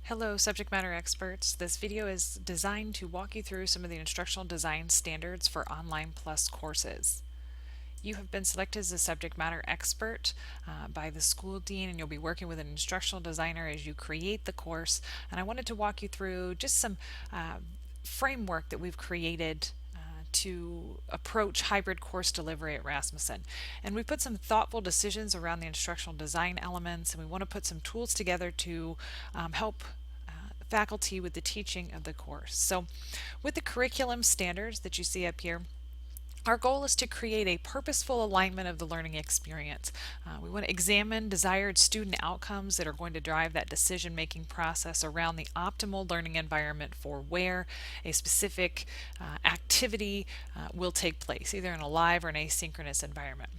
Hello, subject matter experts. This video is designed to walk you through some of the instructional design standards for Online Plus courses. You have been selected as a subject matter expert by the school dean, and you'll be working with an instructional designer as you create the course. And I wanted to walk you through just some framework that we've created to approach hybrid course delivery at Rasmussen. And we put some thoughtful decisions around the instructional design elements, and we want to put some tools together to help faculty with the teaching of the course. So with the curriculum standards that you see up here, our goal is to create a purposeful alignment of the learning experience. We want to examine desired student outcomes that are going to drive that decision-making process around the optimal learning environment for where a specific activity will take place, either in a live or an asynchronous environment.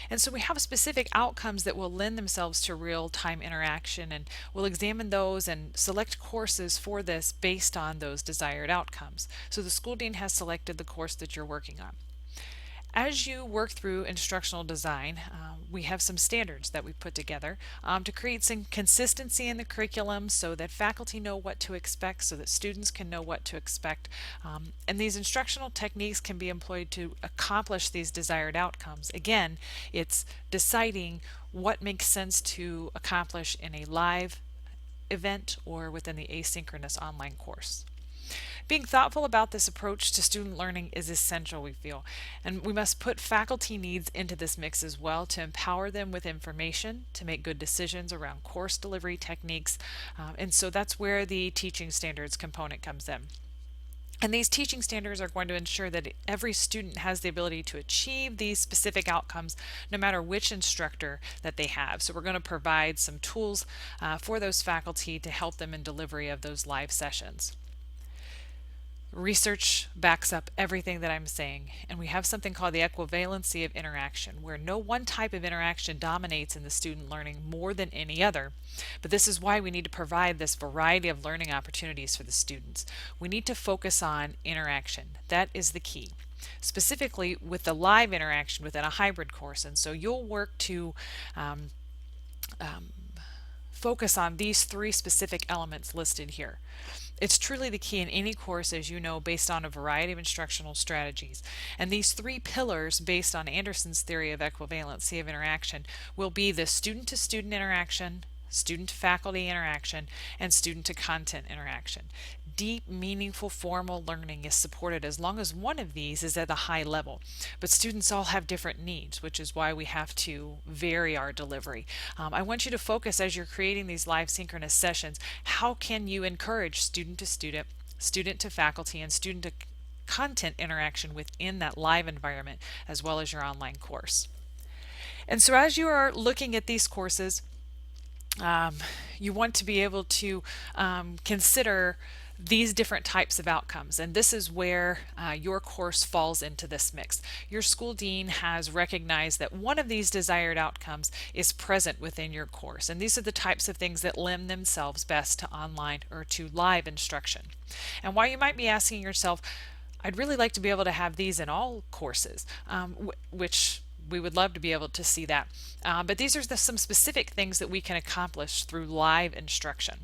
And so we have specific outcomes that will lend themselves to real-time interaction, and we'll examine those and select courses for this based on those desired outcomes. So the school dean has selected the course that you're working on. As you work through instructional design, we have some standards that we put together to create some consistency in the curriculum so that faculty know what to expect, so that students can know what to expect. And these instructional techniques can be employed to accomplish these desired outcomes. Again, it's deciding what makes sense to accomplish in a live event or within the asynchronous online course. Being thoughtful about this approach to student learning is essential, we feel, and we must put faculty needs into this mix as well to empower them with information to make good decisions around course delivery techniques, and so that's where the teaching standards component comes in. And these teaching standards are going to ensure that every student has the ability to achieve these specific outcomes no matter which instructor that they have. So we're going to provide some tools for those faculty to help them in delivery of those live sessions. Research backs up everything that I'm saying, and we have something called the equivalency of interaction, where no one type of interaction dominates in the student learning more than any other. But this is why we need to provide this variety of learning opportunities for the students. We need to focus on interaction. That is the key, specifically with the live interaction within a hybrid course. And so you'll work to focus on these three specific elements listed here. It's truly the key in any course, as you know, based on a variety of instructional strategies. And these three pillars, based on Anderson's theory of equivalency of interaction, will be the student-to-student interaction, student-to-faculty interaction, and student-to-content interaction. Deep, meaningful, formal learning is supported as long as one of these is at a high level. But students all have different needs, which is why we have to vary our delivery. I want you to focus as you're creating these live synchronous sessions. How can you encourage student-to-student, student-to-faculty, and student-to-content interaction within that live environment as well as your online course? And so as you are looking at these courses, you want to be able to consider these different types of outcomes, and this is where your course falls into this mix. Your school dean has recognized that one of these desired outcomes is present within your course, and these are the types of things that lend themselves best to online or to live instruction. And while you might be asking yourself, I'd really like to be able to have these in all courses, which we would love to be able to see that. But these are some specific things that we can accomplish through live instruction.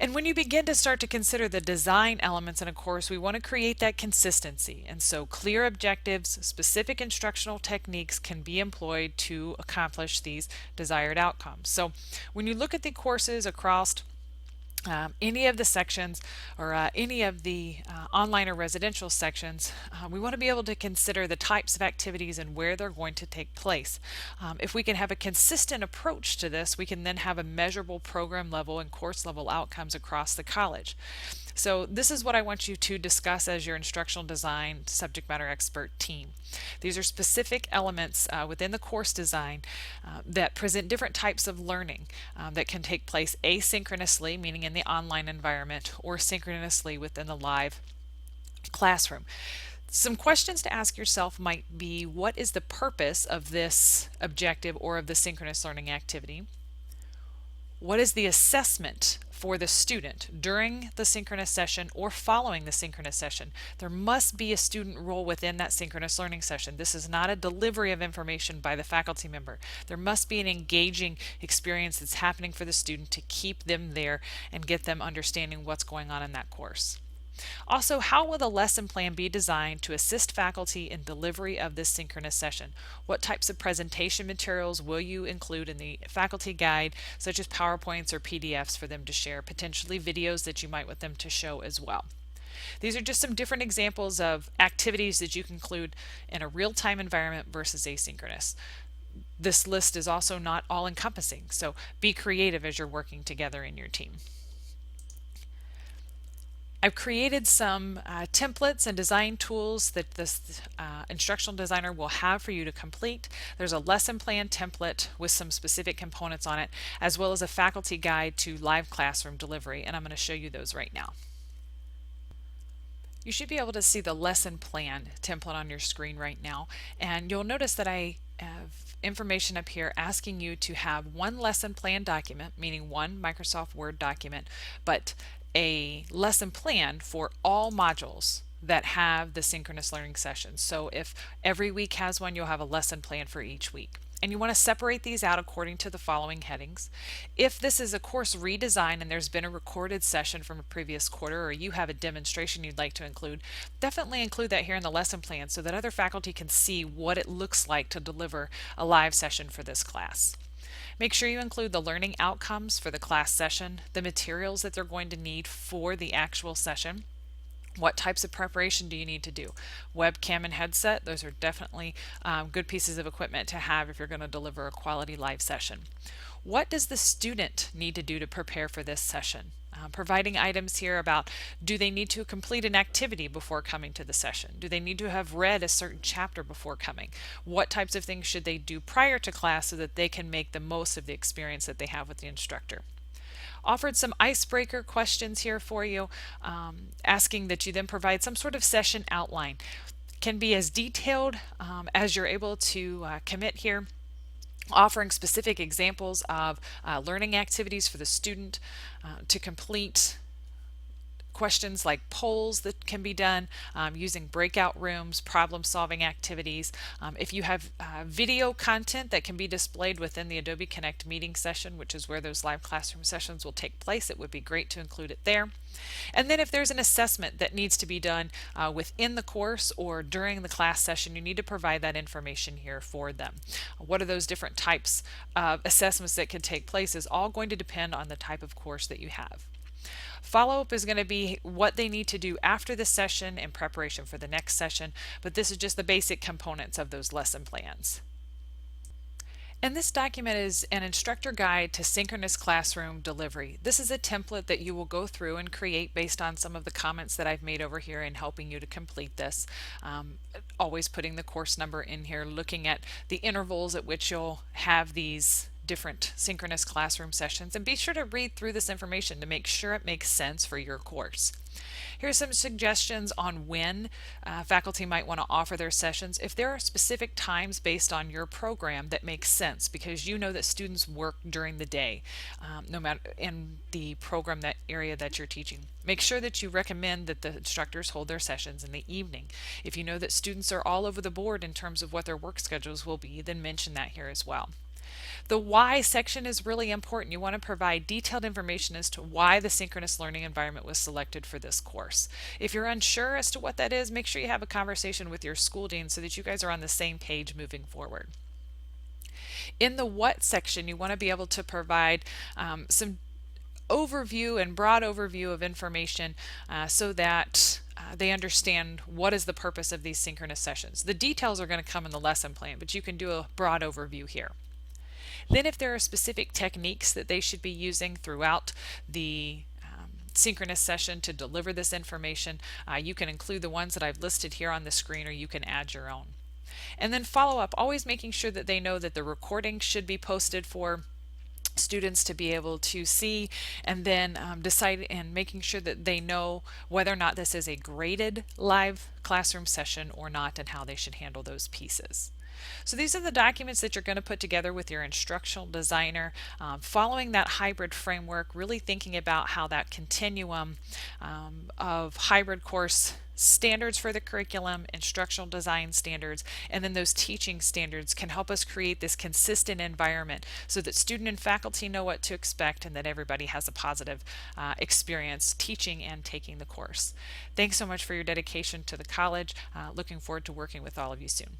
And when you begin to start to consider the design elements in a course, we want to create that consistency. And so clear objectives, specific instructional techniques can be employed to accomplish these desired outcomes. So when you look at the courses across any of the sections or any of the online or residential sections, we want to be able to consider the types of activities and where they're going to take place. If we can have a consistent approach to this, we can then have a measurable program level and course level outcomes across the college. So this is what I want you to discuss as your instructional design subject matter expert team. These are specific elements within the course design that present different types of learning that can take place asynchronously, meaning in the online environment, or synchronously within the live classroom. Some questions to ask yourself might be, what is the purpose of this objective or of the synchronous learning activity? What is the assessment for the student during the synchronous session or following the synchronous session? There must be a student role within that synchronous learning session. This is not a delivery of information by the faculty member. There must be an engaging experience that's happening for the student to keep them there and get them understanding what's going on in that course. Also, how will the lesson plan be designed to assist faculty in delivery of this synchronous session? What types of presentation materials will you include in the faculty guide, such as PowerPoints or PDFs for them to share, potentially videos that you might want them to show as well? These are just some different examples of activities that you can include in a real-time environment versus asynchronous. This list is also not all-encompassing, so be creative as you're working together in your team. I've created some templates and design tools that this instructional designer will have for you to complete. There's a lesson plan template with some specific components on it, as well as a faculty guide to live classroom delivery, and I'm going to show you those right now. You should be able to see the lesson plan template on your screen right now, and you'll notice that I have information up here asking you to have one lesson plan document, meaning one Microsoft Word document, but a lesson plan for all modules that have the synchronous learning sessions. So if every week has one, you'll have a lesson plan for each week. And you want to separate these out according to the following headings. If this is a course redesign and there's been a recorded session from a previous quarter, or you have a demonstration you'd like to include, definitely include that here in the lesson plan so that other faculty can see what it looks like to deliver a live session for this class. Make sure you include the learning outcomes for the class session, the materials that they're going to need for the actual session. What types of preparation do you need to do? Webcam and headset, those are definitely good pieces of equipment to have if you're going to deliver a quality live session. What does the student need to do to prepare for this session? Providing items here about, do they need to complete an activity before coming to the session? Do they need to have read a certain chapter before coming? What types of things should they do prior to class so that they can make the most of the experience that they have with the instructor? Offered some icebreaker questions here for you, asking that you then provide some sort of session outline. Can be as detailed as you're able to commit here, offering specific examples of learning activities for the student to complete, questions like polls that can be done using breakout rooms, problem-solving activities. If you have video content that can be displayed within the Adobe Connect meeting session, which is where those live classroom sessions will take place, it would be great to include it there. And then if there's an assessment that needs to be done within the course or during the class session, you need to provide that information here for them. What are those different types of assessments that can take place is all going to depend on the type of course that you have. Follow-up is going to be what they need to do after the session in preparation for the next session, but this is just the basic components of those lesson plans. And this document is an instructor guide to synchronous classroom delivery. This is a template that you will go through and create based on some of the comments that I've made over here in helping you to complete this. Always putting the course number in here, looking at the intervals at which you'll have these different synchronous classroom sessions, and be sure to read through this information to make sure it makes sense for your course. Here are some suggestions on when faculty might want to offer their sessions. If there are specific times based on your program that makes sense, because you know that students work during the day, no matter in the program that area that you're teaching, make sure that you recommend that the instructors hold their sessions in the evening. If you know that students are all over the board in terms of what their work schedules will be, then mention that here as well. The why section is really important. You want to provide detailed information as to why the synchronous learning environment was selected for this course. If you're unsure as to what that is, make sure you have a conversation with your school dean so that you guys are on the same page moving forward. In the what section, you want to be able to provide some overview and broad overview of information so that they understand what is the purpose of these synchronous sessions. The details are going to come in the lesson plan, but you can do a broad overview here. Then if there are specific techniques that they should be using throughout the synchronous session to deliver this information, you can include the ones that I've listed here on the screen, or you can add your own. And then follow up, always making sure that they know that the recording should be posted for students to be able to see, and then decide and making sure that they know whether or not this is a graded live classroom session or not, and how they should handle those pieces. So these are the documents that you're going to put together with your instructional designer, following that hybrid framework, really thinking about how that continuum of hybrid course standards for the curriculum, instructional design standards, and then those teaching standards can help us create this consistent environment so that student and faculty know what to expect and that everybody has a positive experience teaching and taking the course. Thanks so much for your dedication to the college. Looking forward to working with all of you soon.